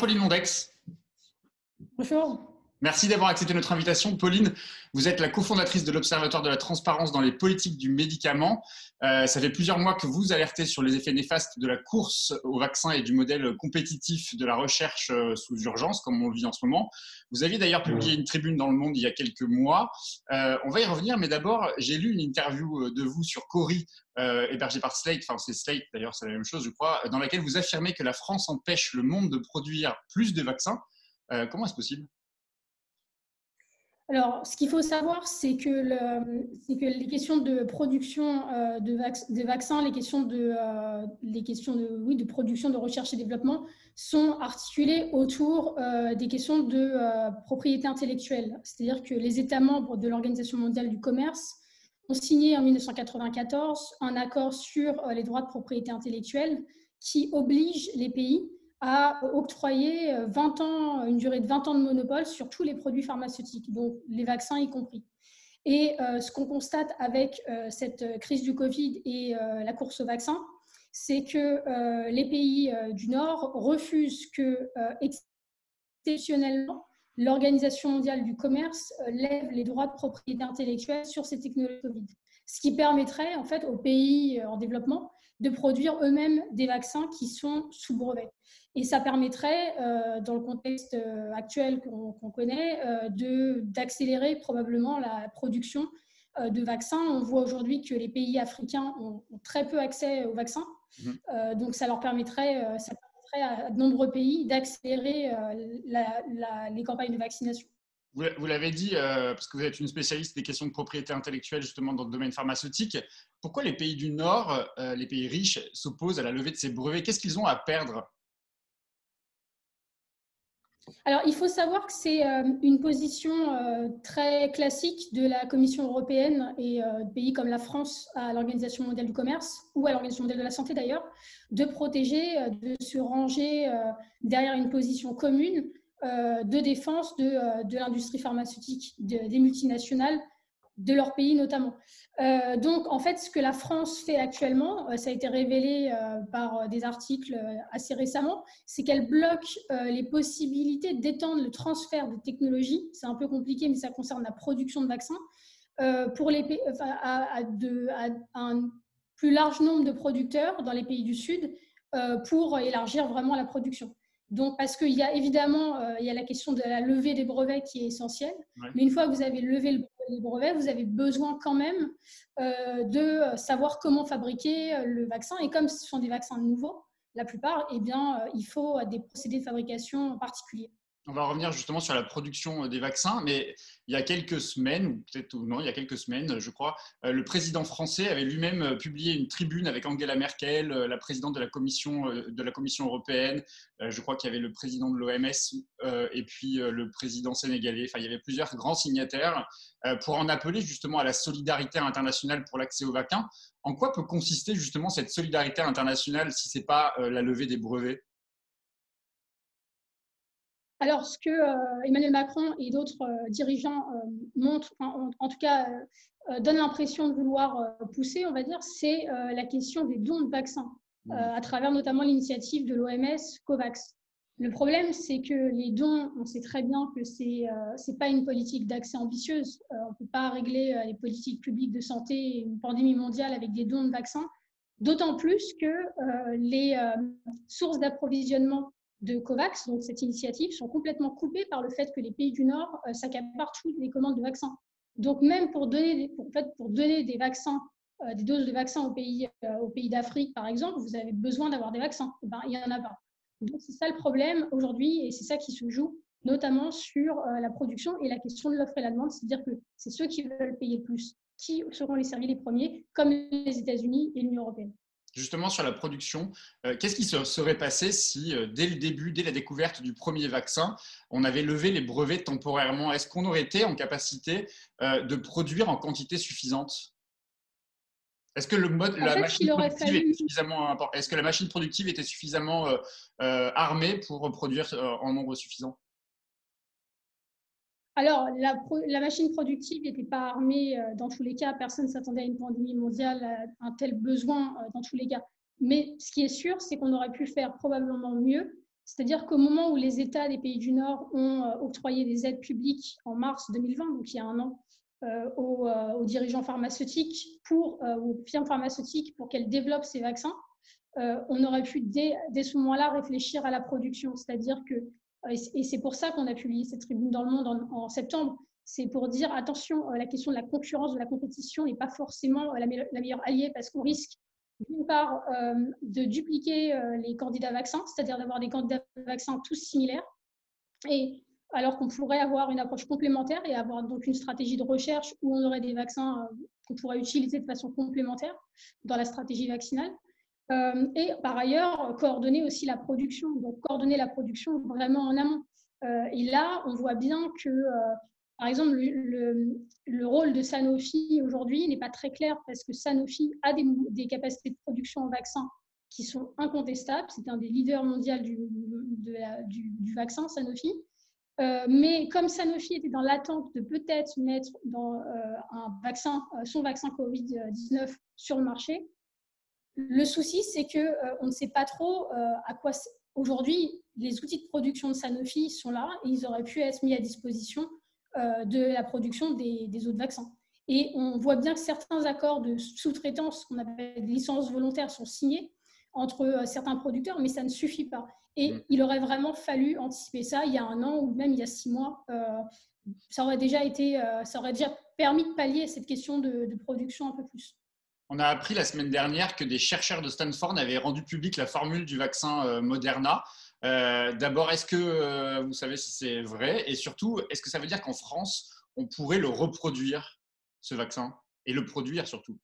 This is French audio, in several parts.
Pauline Londex. Bonjour. Merci d'avoir accepté notre invitation. Pauline, vous êtes la cofondatrice de l'Observatoire de la transparence dans les politiques du médicament. Ça fait plusieurs mois que vous alertez sur les effets néfastes de la course au vaccin et du modèle compétitif de la recherche sous urgence, comme on le vit en ce moment. Vous aviez d'ailleurs publié une tribune dans Le Monde il y a quelques mois. On va y revenir, mais d'abord, j'ai lu une interview de vous sur Cori, hébergée par Slate, enfin c'est Slate d'ailleurs, c'est la même chose je crois, dans laquelle vous affirmez que la France empêche le monde de produire plus de vaccins. Comment est-ce possible ? Alors, ce qu'il faut savoir, c'est que les questions de production de vaccins, les questions de production, de recherche et développement sont articulées autour des questions de propriété intellectuelle. C'est-à-dire que les États membres de l'Organisation mondiale du commerce ont signé en 1994 un accord sur les droits de propriété intellectuelle qui oblige les pays à octroyer 20 ans, une durée de 20 ans de monopole sur tous les produits pharmaceutiques, donc les vaccins y compris. Et ce qu'on constate avec cette crise du Covid et la course au vaccin, c'est que les pays du Nord refusent que, exceptionnellement, l'Organisation mondiale du commerce lève les droits de propriété intellectuelle sur ces technologies Covid. Ce qui permettrait en fait aux pays en développement de produire eux-mêmes des vaccins qui sont sous brevet. Et ça permettrait, dans le contexte actuel qu'on connaît, d'accélérer probablement la production de vaccins. On voit aujourd'hui que les pays africains ont très peu accès aux vaccins. Donc ça permettrait à de nombreux pays d'accélérer les campagnes de vaccination. Vous l'avez dit, parce que vous êtes une spécialiste des questions de propriété intellectuelle justement dans le domaine pharmaceutique. Pourquoi les pays du Nord, les pays riches, s'opposent à la levée de ces brevets ? Qu'est-ce qu'ils ont à perdre ? Alors, il faut savoir que c'est une position très classique de la Commission européenne et de pays comme la France à l'Organisation mondiale du commerce ou à l'Organisation mondiale de la santé d'ailleurs, de protéger, de se ranger derrière une position commune de défense de l'industrie pharmaceutique, des multinationales, de leur pays notamment. Donc, en fait, ce que la France fait actuellement, ça a été révélé par des articles assez récemment, c'est qu'elle bloque les possibilités d'étendre le transfert de technologies. C'est un peu compliqué, mais ça concerne la production de vaccins pour à un plus large nombre de producteurs dans les pays du Sud pour élargir vraiment la production. Donc, parce qu'il y a évidemment il y a la question de la levée des brevets qui est essentielle, mais une fois que vous avez levé les brevets, vous avez besoin quand même de savoir comment fabriquer le vaccin. Et comme ce sont des vaccins nouveaux, la plupart, eh bien, il faut des procédés de fabrication particuliers. On va revenir justement sur la production des vaccins, mais il y a quelques semaines, ou peut-être non, il y a quelques semaines, je crois, le président français avait lui-même publié une tribune avec Angela Merkel, la présidente de la Commission européenne, je crois qu'il y avait le président de l'OMS et puis le président sénégalais. Enfin, il y avait plusieurs grands signataires pour en appeler justement à la solidarité internationale pour l'accès aux vaccins. En quoi peut consister justement cette solidarité internationale si ce n'est pas la levée des brevets ? Alors, ce que Emmanuel Macron et d'autres dirigeants montrent, en tout cas donnent l'impression de vouloir pousser, on va dire, c'est la question des dons de vaccins, à travers notamment l'initiative de l'OMS COVAX. Le problème, c'est que les dons, on sait très bien que c'est pas une politique d'accès ambitieuse. On ne peut pas régler les politiques publiques de santé et une pandémie mondiale avec des dons de vaccins, d'autant plus que les sources d'approvisionnement de COVAX, donc cette initiative, sont complètement coupées par le fait que les pays du Nord s'accaparent toutes les commandes de vaccins. Donc même pour donner des vaccins, des doses de vaccins aux pays d'Afrique, par exemple, vous avez besoin d'avoir des vaccins. Ben, il n'y en a pas. Donc c'est ça le problème aujourd'hui et c'est ça qui se joue notamment sur la production et la question de l'offre et la demande, c'est-à-dire que c'est ceux qui veulent payer le plus qui seront les servis les premiers, comme les États-Unis et l'Union européenne. Justement sur la production, qu'est-ce qui se serait passé si, dès le début, dès la découverte du premier vaccin, on avait levé les brevets temporairement ? Est-ce qu'on aurait été en capacité de produire en quantité suffisante ? Est-ce que la machine productive était suffisamment armée pour produire en nombre suffisant ? Alors, la machine productive n'était pas armée dans tous les cas. Personne ne s'attendait à une pandémie mondiale, à un tel besoin dans tous les cas. Mais ce qui est sûr, c'est qu'on aurait pu faire probablement mieux C'est-à-dire qu'au moment où les États des pays du Nord ont octroyé des aides publiques en mars 2020, donc il y a un an, aux dirigeants pharmaceutiques, aux firmes pharmaceutiques pour qu'elles développent ces vaccins, on aurait pu dès ce moment-là réfléchir à la production. C'est-à-dire que, et c'est pour ça qu'on a publié cette tribune dans Le Monde en septembre, c'est pour dire attention, la question de la concurrence, de la compétition n'est pas forcément la meilleure alliée, parce qu'on risque d'une part de dupliquer les candidats vaccins, c'est-à-dire d'avoir des candidats vaccins tous similaires, et alors qu'on pourrait avoir une approche complémentaire et avoir donc une stratégie de recherche où on aurait des vaccins qu'on pourrait utiliser de façon complémentaire dans la stratégie vaccinale. Et par ailleurs, coordonner aussi la production, donc coordonner la production vraiment en amont. Et là, on voit bien que, par exemple, le rôle de Sanofi aujourd'hui n'est pas très clair, parce que Sanofi a des capacités de production en vaccin qui sont incontestables. C'est un des leaders mondiaux du vaccin, Sanofi. Mais comme Sanofi était dans l'attente de peut-être mettre dans son vaccin Covid-19 sur le marché, le souci, c'est qu'on ne sait pas trop à quoi aujourd'hui les outils de production de Sanofi sont là, et ils auraient pu être mis à disposition de la production des autres vaccins. Et on voit bien que certains accords de sous-traitance, qu'on appelle des licences volontaires, sont signés entre certains producteurs, mais ça ne suffit pas. Et il aurait vraiment fallu anticiper ça il y a un an, ou même il y a 6 mois. Ça aurait déjà permis de pallier cette question de production un peu plus. On a appris la semaine dernière que des chercheurs de Stanford avaient rendu publique la formule du vaccin Moderna. D'abord, est-ce que vous savez si c'est vrai? Et surtout, est-ce que ça veut dire qu'en France, on pourrait le reproduire, ce vaccin, et le produire surtout?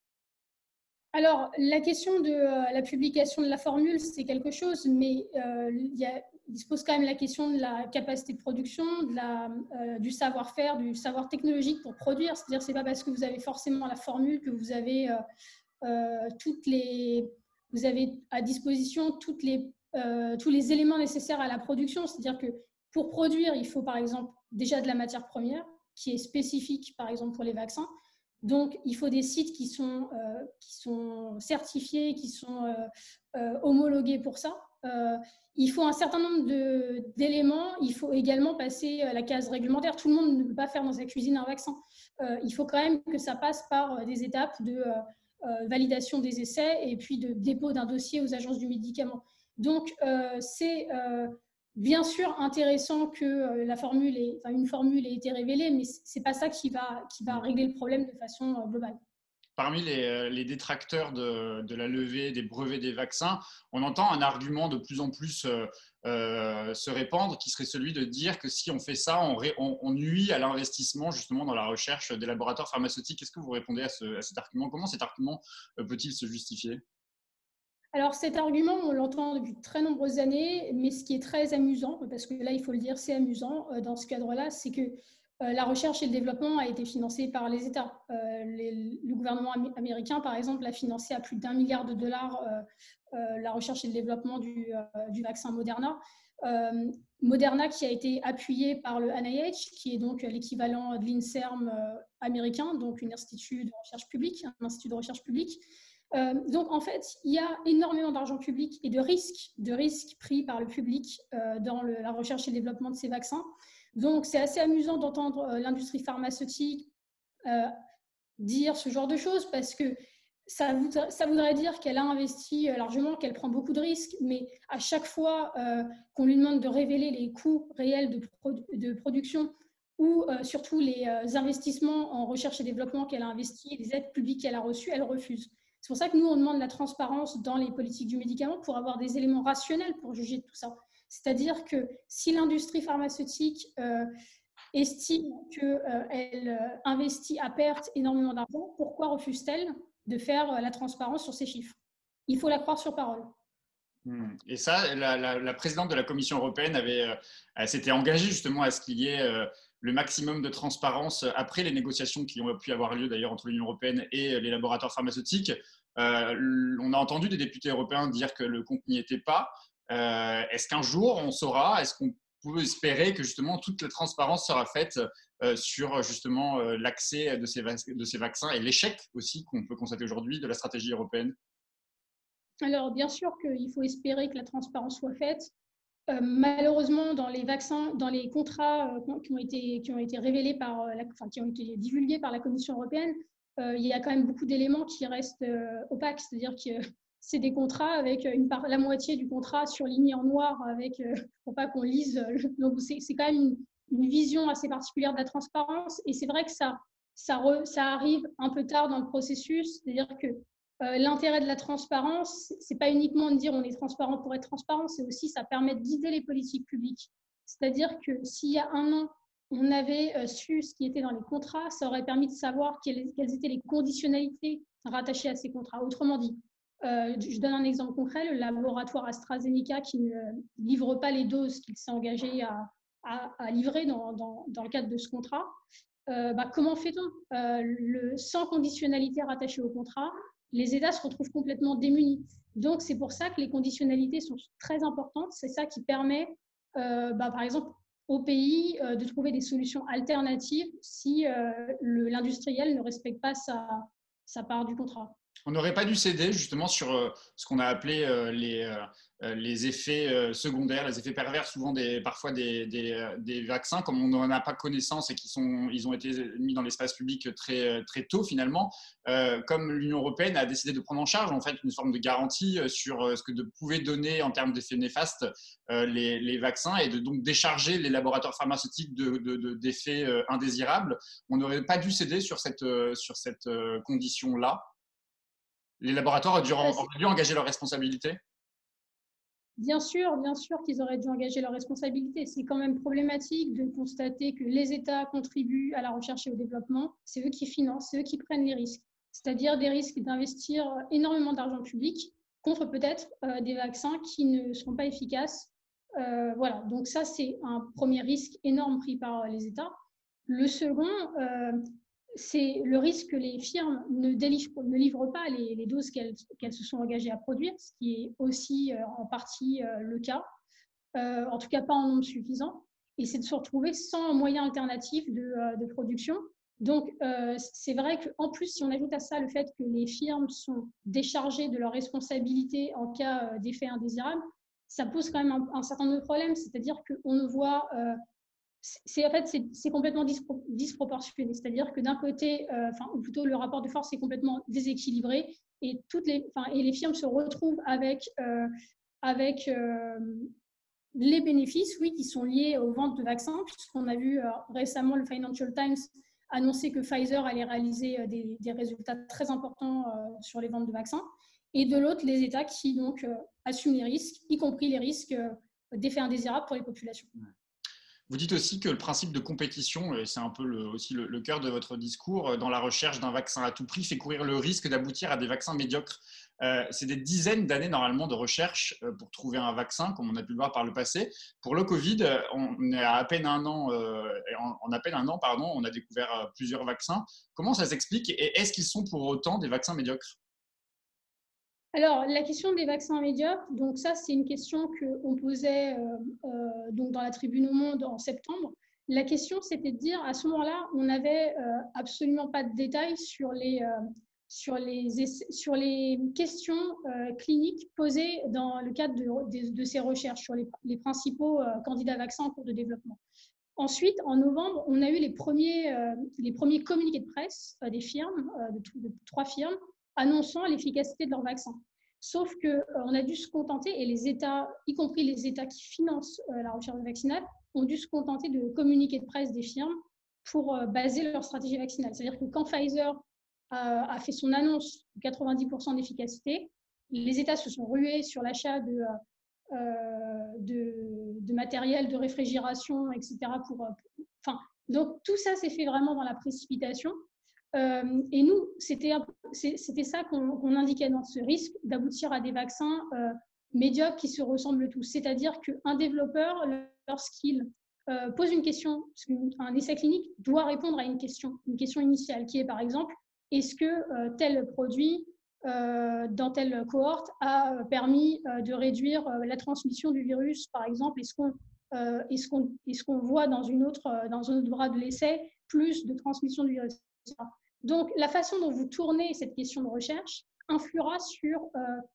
Alors, la question de la publication de la formule, c'est quelque chose, mais il se pose quand même la question de la capacité de production, du savoir-faire, du savoir technologique pour produire. C'est-à-dire que ce n'est pas parce que vous avez forcément la formule que vous avez, vous avez à disposition tous les éléments nécessaires à la production. C'est-à-dire que pour produire, il faut par exemple déjà de la matière première qui est spécifique, par exemple, pour les vaccins. Donc, il faut des sites qui sont certifiés, qui sont homologués pour ça. Il faut un certain nombre d'éléments. Il faut également passer la case réglementaire. Tout le monde ne peut pas faire dans sa cuisine un vaccin. Il faut quand même que ça passe par des étapes de validation des essais et puis de dépôt d'un dossier aux agences du médicament. Donc, c'est bien sûr intéressant que une formule ait été révélée, mais ce n'est pas ça qui va régler le problème de façon globale. Parmi les détracteurs de la levée des brevets des vaccins, on entend un argument de plus en plus se répandre, qui serait celui de dire que si on fait ça, on nuit à l'investissement justement dans la recherche des laboratoires pharmaceutiques. Qu'est-ce que vous répondez à cet argument? Comment cet argument peut-il se justifier? Alors cet argument, on l'entend depuis de très nombreuses années, mais ce qui est très amusant, parce que là, il faut le dire, c'est amusant dans ce cadre-là, c'est que la recherche et le développement a été financé par les États. Le gouvernement américain, par exemple, a financé à plus d'1 milliard de dollars la recherche et le développement du vaccin Moderna. Moderna qui a été appuyé par le NIH, qui est donc l'équivalent de l'INSERM américain, donc un institut de recherche publique. Donc, en fait, il y a énormément d'argent public et de risques pris par le public dans la recherche et le développement de ces vaccins. Donc, c'est assez amusant d'entendre l'industrie pharmaceutique dire ce genre de choses, parce que ça voudrait dire qu'elle a investi largement, qu'elle prend beaucoup de risques, mais à chaque fois qu'on lui demande de révéler les coûts réels de production ou surtout les investissements en recherche et développement qu'elle a investis, les aides publiques qu'elle a reçues, elle refuse. C'est pour ça que nous, on demande la transparence dans les politiques du médicament pour avoir des éléments rationnels pour juger de tout ça. C'est-à-dire que si l'industrie pharmaceutique estime qu'elle investit à perte énormément d'argent, pourquoi refuse-t-elle de faire la transparence sur ces chiffres? Il faut la croire sur parole. Et ça, la présidente de la Commission européenne s'était engagée justement à ce qu'il y ait le maximum de transparence après les négociations qui ont pu avoir lieu d'ailleurs entre l'Union européenne et les laboratoires pharmaceutiques. On a entendu des députés européens dire que le compte n'y était pas. Est-ce qu'un jour on saura, est-ce qu'on peut espérer que justement toute la transparence sera faite sur justement l'accès de ces vaccins et l'échec aussi qu'on peut constater aujourd'hui de la stratégie européenne? Alors, bien sûr qu'il faut espérer que la transparence soit faite. Malheureusement, dans les vaccins, dans les contrats qui ont été révélés qui ont été divulgués par la Commission européenne, il y a quand même beaucoup d'éléments qui restent opaques. C'est-à-dire que c'est des contrats avec la moitié du contrat surligné en noir pour pas qu'on lise. Donc c'est quand même une vision assez particulière de la transparence. Et c'est vrai que ça arrive un peu tard dans le processus. C'est-à-dire que l'intérêt de la transparence, c'est pas uniquement de dire on est transparent pour être transparent, c'est aussi ça permet de guider les politiques publiques. C'est-à-dire que s'il y a un an, on avait su ce qui était dans les contrats, ça aurait permis de savoir quelles étaient les conditionnalités rattachées à ces contrats. Autrement dit, je donne un exemple concret, le laboratoire AstraZeneca qui ne livre pas les doses qu'il s'est engagé à livrer dans le cadre de ce contrat. Comment fait-on sans conditionnalité rattachée au contrat, les États se retrouvent complètement démunis. Donc, c'est pour ça que les conditionnalités sont très importantes. C'est ça qui permet, par exemple, au pays de trouver des solutions alternatives si l'industriel ne respecte pas sa part du contrat. On n'aurait pas dû céder justement sur ce qu'on a appelé les effets secondaires, les effets pervers, souvent parfois des vaccins, comme on n'en a pas connaissance et ils ont été mis dans l'espace public très, très tôt finalement, comme l'Union européenne a décidé de prendre en charge en fait une forme de garantie sur ce que pouvaient donner en termes d'effets néfastes les vaccins et de donc décharger les laboratoires pharmaceutiques d'effets indésirables. On n'aurait pas dû céder sur cette condition-là. Les laboratoires auraient dû engager leurs responsabilités? Bien sûr qu'ils auraient dû engager leurs responsabilités. C'est quand même problématique de constater que les États contribuent à la recherche et au développement. C'est eux qui financent, c'est eux qui prennent les risques. C'est-à-dire des risques d'investir énormément d'argent public contre peut-être des vaccins qui ne seront pas efficaces. Voilà, donc ça, c'est un premier risque énorme pris par les États. Le second, c'est le risque que les firmes ne livrent pas les doses qu'elles se sont engagées à produire, ce qui est aussi en partie le cas, en tout cas pas en nombre suffisant, et c'est de se retrouver sans moyen alternatif de production. Donc, c'est vrai qu'en plus, si on ajoute à ça le fait que les firmes sont déchargées de leurs responsabilités en cas d'effet indésirable, ça pose quand même un certain nombre de problèmes, c'est-à-dire qu'on ne voit... c'est complètement disproportionné. C'est-à-dire que d'un côté, ou plutôt le rapport de force est complètement déséquilibré et les firmes se retrouvent avec les bénéfices, oui, qui sont liés aux ventes de vaccins, puisqu'on a vu récemment le Financial Times annoncer que Pfizer allait réaliser des résultats très importants sur les ventes de vaccins. Et de l'autre, les États qui donc assument les risques, y compris les risques d'effets indésirables pour les populations. Vous dites aussi que le principe de compétition, et c'est un peu aussi le cœur de votre discours, dans la recherche d'un vaccin à tout prix, fait courir le risque d'aboutir à des vaccins médiocres. C'est des dizaines d'années normalement de recherche pour trouver un vaccin, comme on a pu le voir par le passé. Pour le Covid, on est à peine un an, en à peine un an, pardon, on a découvert plusieurs vaccins. Comment ça s'explique et est-ce qu'ils sont pour autant des vaccins médiocres ? Alors, la question des vaccins médiocres, donc ça, c'est une question qu'on posait donc dans la Tribune au Monde en septembre. La question, c'était de dire, à ce moment-là, on n'avait absolument pas de détails sur les questions cliniques posées dans le cadre de ces recherches sur les principaux candidats vaccins en cours de développement. Ensuite, en novembre, on a eu les premiers communiqués de presse des firmes, de 3 firmes, annonçant l'efficacité de leur vaccin. Sauf qu'on a dû se contenter, et les États, y compris les États qui financent la recherche vaccinale, ont dû se contenter de communiqués de presse des firmes pour baser leur stratégie vaccinale. C'est-à-dire que quand Pfizer a fait son annonce de 90% d'efficacité, les États se sont rués sur l'achat de matériel de réfrigération, etc. Donc, tout ça s'est fait vraiment dans la précipitation. Et nous, c'était ça qu'on indiquait dans ce risque d'aboutir à des vaccins médiocres qui se ressemblent tous. C'est-à-dire qu'un développeur, lorsqu'il pose une question, un essai clinique doit répondre à une question initiale qui est par exemple, est-ce que tel produit dans telle cohorte a permis de réduire la transmission du virus, par exemple, est-ce qu'on voit dans un autre bras de l'essai plus de transmission du virus. Donc, la façon dont vous tournez cette question de recherche influera sur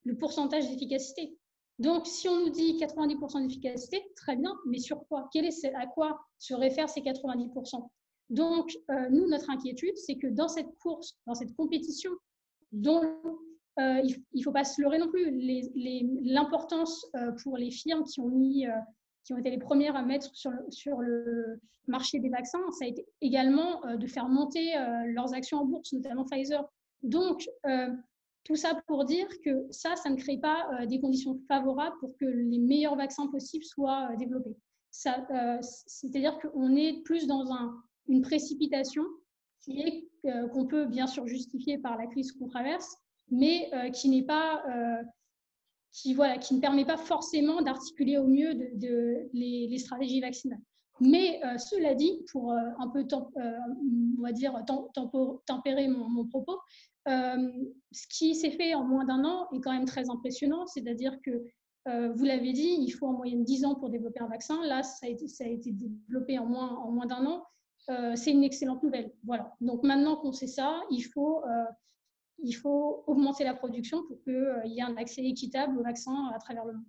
le pourcentage d'efficacité. Donc, si on nous dit 90% d'efficacité, très bien, mais sur quoi? À quoi se réfèrent ces 90%? Donc, nous, notre inquiétude, c'est que dans cette course, dans cette compétition, dont il ne faut pas se leurrer non plus, l'importance pour les firmes qui ont été les premières à mettre sur le marché des vaccins, ça a été également de faire monter leurs actions en bourse, notamment Pfizer. Donc, tout ça pour dire que ça ne crée pas des conditions favorables pour que les meilleurs vaccins possibles soient développés. C'est-à-dire qu'on est plus dans une précipitation qu'on peut bien sûr justifier par la crise qu'on traverse, mais qui ne permet pas forcément d'articuler au mieux les stratégies vaccinales. Mais cela dit, pour un peu on va dire tempérer mon propos, ce qui s'est fait en moins d'1 an est quand même très impressionnant, c'est-à-dire que vous l'avez dit, il faut en moyenne 10 ans pour développer un vaccin. Là, ça a été développé en moins d'1 an. C'est une excellente nouvelle. Voilà. Donc maintenant qu'on sait ça, il faut augmenter la production pour qu'il y ait un accès équitable aux vaccins à travers le monde.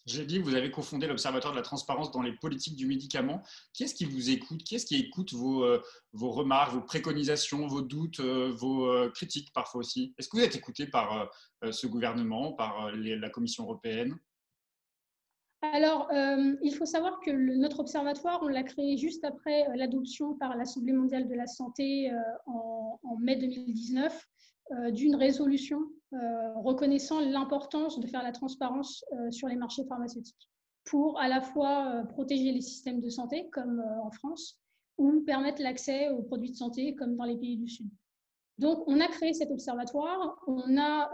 J'ai dit, vous avez cofondé l'Observatoire de la transparence dans les politiques du médicament. Qui est-ce qui vous écoute? Qui est-ce qui écoute vos remarques, vos préconisations, vos doutes, vos critiques parfois aussi? Est-ce que vous êtes écouté par ce gouvernement, par la Commission européenne? Alors, il faut savoir que notre observatoire, on l'a créé juste après l'adoption par l'Assemblée mondiale de la santé en mai 2019 d'une résolution reconnaissant l'importance de faire la transparence sur les marchés pharmaceutiques pour à la fois protéger les systèmes de santé, comme en France, ou permettre l'accès aux produits de santé, comme dans les pays du Sud. Donc, on a créé cet observatoire. On a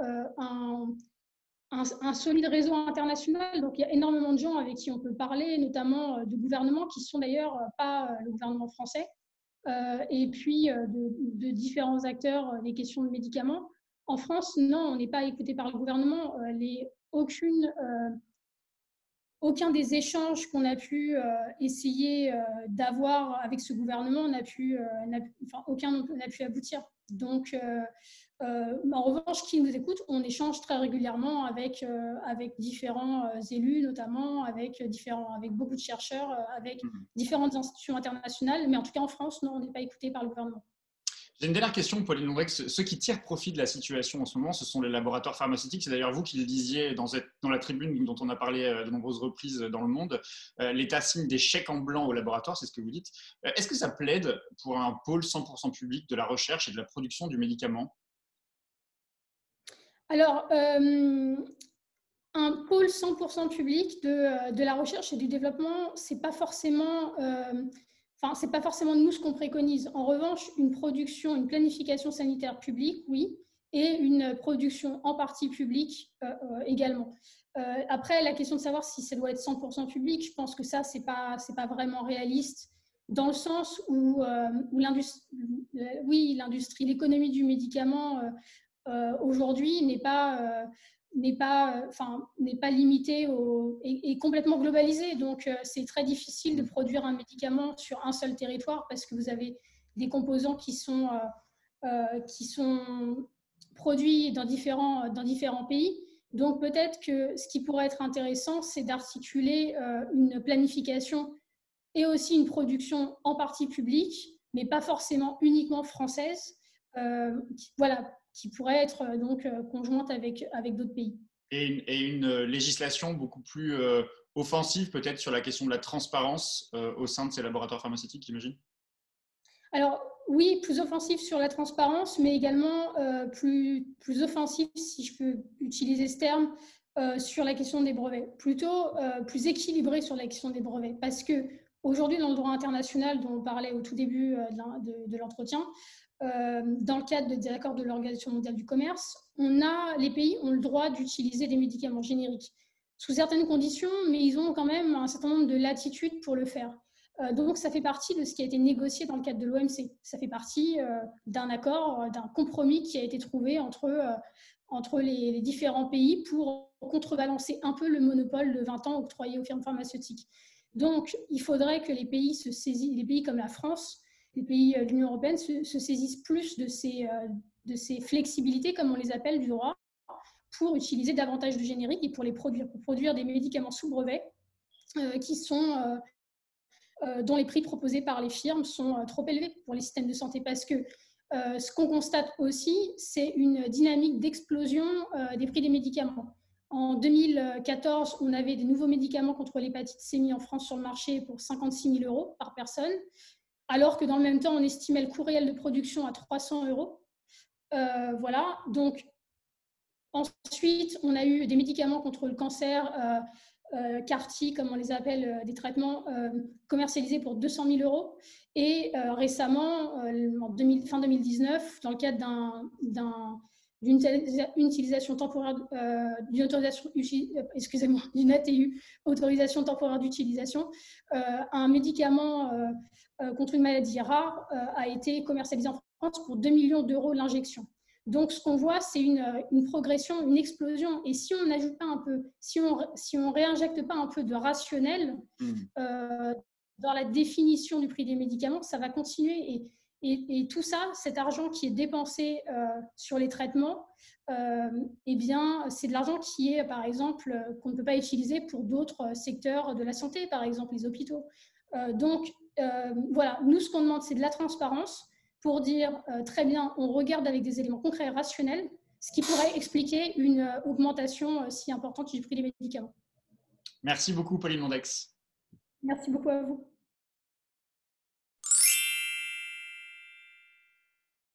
un solide réseau international. Donc, il y a énormément de gens avec qui on peut parler, notamment de gouvernements qui ne sont d'ailleurs pas le gouvernement français, et puis de différents acteurs des questions de médicaments. En France, non, on n'est pas écouté par le gouvernement. Aucun des échanges qu'on a pu essayer d'avoir avec ce gouvernement aucun n'a pu aboutir. Donc, en revanche, qui nous écoute, on échange très régulièrement avec différents élus, notamment avec beaucoup de chercheurs, avec différentes institutions internationales. Mais en tout cas, en France, non, on n'est pas écouté par le gouvernement. J'ai une dernière question, Pauline Lombrex. Ceux qui tirent profit de la situation en ce moment, ce sont les laboratoires pharmaceutiques. C'est d'ailleurs vous qui le disiez dans la tribune dont on a parlé de nombreuses reprises dans le monde. L'État signe des chèques en blanc aux laboratoires, c'est ce que vous dites. Est-ce que ça plaide pour un pôle 100% public de la recherche et de la production du médicament? Alors, un pôle 100% public de la recherche et du développement, c'est pas forcément nous ce qu'on préconise. En revanche, une planification sanitaire publique, oui, et une production en partie publique également. Après, la question de savoir si ça doit être 100% public, je pense que ça, c'est pas vraiment réaliste, dans le sens où l'industrie, l'économie du médicament aujourd'hui n'est pas limitée est complètement globalisée. Donc, c'est très difficile de produire un médicament sur un seul territoire parce que vous avez des composants qui sont produits dans différents pays. Donc, peut-être que ce qui pourrait être intéressant, c'est d'articuler une planification et aussi une production en partie publique, mais pas forcément uniquement française, qui pourrait être donc conjointe avec d'autres pays. Et une législation beaucoup plus offensive peut-être sur la question de la transparence au sein de ces laboratoires pharmaceutiques, j'imagine? Alors oui, plus offensif sur la transparence, mais également plus offensif, si je peux utiliser ce terme, sur la question des brevets. Plutôt plus équilibré sur la question des brevets. Parce qu'aujourd'hui, dans le droit international dont on parlait au tout début de l'entretien, dans le cadre des accords de l'Organisation mondiale du commerce, les pays ont le droit d'utiliser des médicaments génériques sous certaines conditions, mais ils ont quand même un certain nombre de latitudes pour le faire. Donc, ça fait partie de ce qui a été négocié dans le cadre de l'OMC. Ça fait partie d'un accord, d'un compromis qui a été trouvé entre les différents pays pour contrebalancer un peu le monopole de 20 ans octroyé aux firmes pharmaceutiques. Donc, il faudrait que les pays comme la France, les pays de l'Union européenne se saisissent plus de ces flexibilités, comme on les appelle, du droit, pour utiliser davantage de génériques et pour produire des médicaments sous brevet dont les prix proposés par les firmes sont trop élevés pour les systèmes de santé. Parce que ce qu'on constate aussi, c'est une dynamique d'explosion des prix des médicaments. En 2014, on avait des nouveaux médicaments contre l'hépatite C mis en France sur le marché pour 56 000 € par personne, alors que dans le même temps, on estimait le coût réel de production à 300 €. Voilà, donc ensuite, on a eu des médicaments contre le cancer, CAR-T, comme on les appelle, des traitements commercialisés pour 200 000 €. Et récemment, fin 2019, dans le cadre d'une utilisation temporaire, d'une ATU, autorisation temporaire d'utilisation, un médicament contre une maladie rare a été commercialisé en France pour 2 millions d'euros l'injection. Donc, ce qu'on voit, c'est une progression, une explosion. Et si on n'ajoute pas un peu, si on réinjecte pas un peu de rationnel dans la définition du prix des médicaments, ça va continuer. Et tout ça, cet argent qui est dépensé sur les traitements, eh bien, c'est de l'argent qui est, par exemple, qu'on ne peut pas utiliser pour d'autres secteurs de la santé, par exemple les hôpitaux. Donc, voilà, nous, ce qu'on demande, c'est de la transparence, pour dire très bien, on regarde avec des éléments concrets et rationnels, ce qui pourrait expliquer une augmentation si importante du prix des médicaments. Merci beaucoup, Pauline Mondex. Merci beaucoup à vous.